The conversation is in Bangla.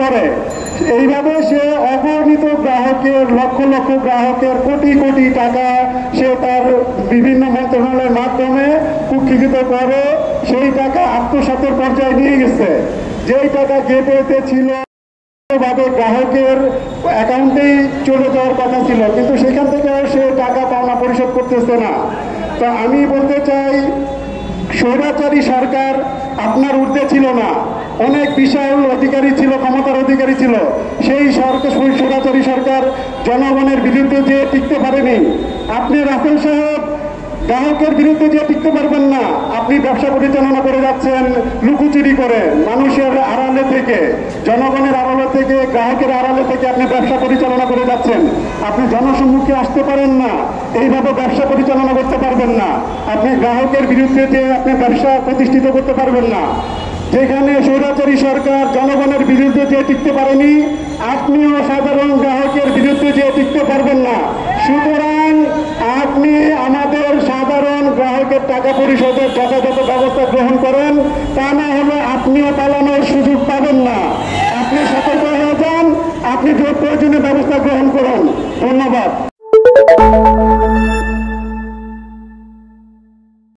করে। এইভাবে সে অগণিত গ্রাহকের, লক্ষ লক্ষ গ্রাহকের কোটি কোটি টাকা সে তার বিভিন্ন মন্ত্রণালয়ের মাধ্যমে কুক্ষিগত করে সেই টাকা আত্মসাতের পর্যায়ে নিয়ে গেছে। যেই টাকা গেটওয়েতে ছিল ভাবে গ্রাহকের অ্যাকাউন্টেই চলে যাওয়ার কথা ছিল, কিন্তু সেখান থেকে সে টাকা পাওনা পরিশোধ করতেছে না। তো আমি বলতে চাই, স্বৈরাচারী সরকার আপনার ঊর্ধ্বে ছিল না, অনেক বিশাল অধিকারী ছিল, ক্ষমতার অধিকারী ছিল। সেই সরকার, স্বৈরাচারী সরকার জনগণের বিরুদ্ধে যে টিকতে পারেনি। আপনি রাফেল সাহেব গ্রাহকের বিরুদ্ধে যে টিকতে পারবেন না। আপনি ব্যবসা পরিচালনা করে যাচ্ছেন লুকোচুরি করে, মানুষের আড়ালে থেকে, জনগণের আড়ালে থেকে, গ্রাহকের আড়ালে থেকে আপনি ব্যবসা পরিচালনা করে যাচ্ছেন। আপনি জনসম্মুখে আসতে পারেন না, এইভাবে ব্যবসা পরিচালনা করতে পারবেন না। আপনি গ্রাহকের বিরুদ্ধে যে আপনি ব্যবসা প্রতিষ্ঠিত করতে পারবেন না। যেখানে স্বৈরাচারী সরকার জনগণের বিরুদ্ধে যে টিকতে পারেনি, আপনিও সাধারণ গ্রাহকের বিরুদ্ধে যে টিকতে পারবেন না। সুতরাং আপনি আমাদের সাধারণ গ্রাহকের টাকা পরিশোধের যথাযথ ব্যবস্থা গ্রহণ করেন, তা না হলে আপনিও পালানোর সুযোগ পাবেন না। আপনি সতর্ক হয়ে যান, আপনি যে প্রয়োজনীয় ব্যবস্থা গ্রহণ করুন। ধন্যবাদ।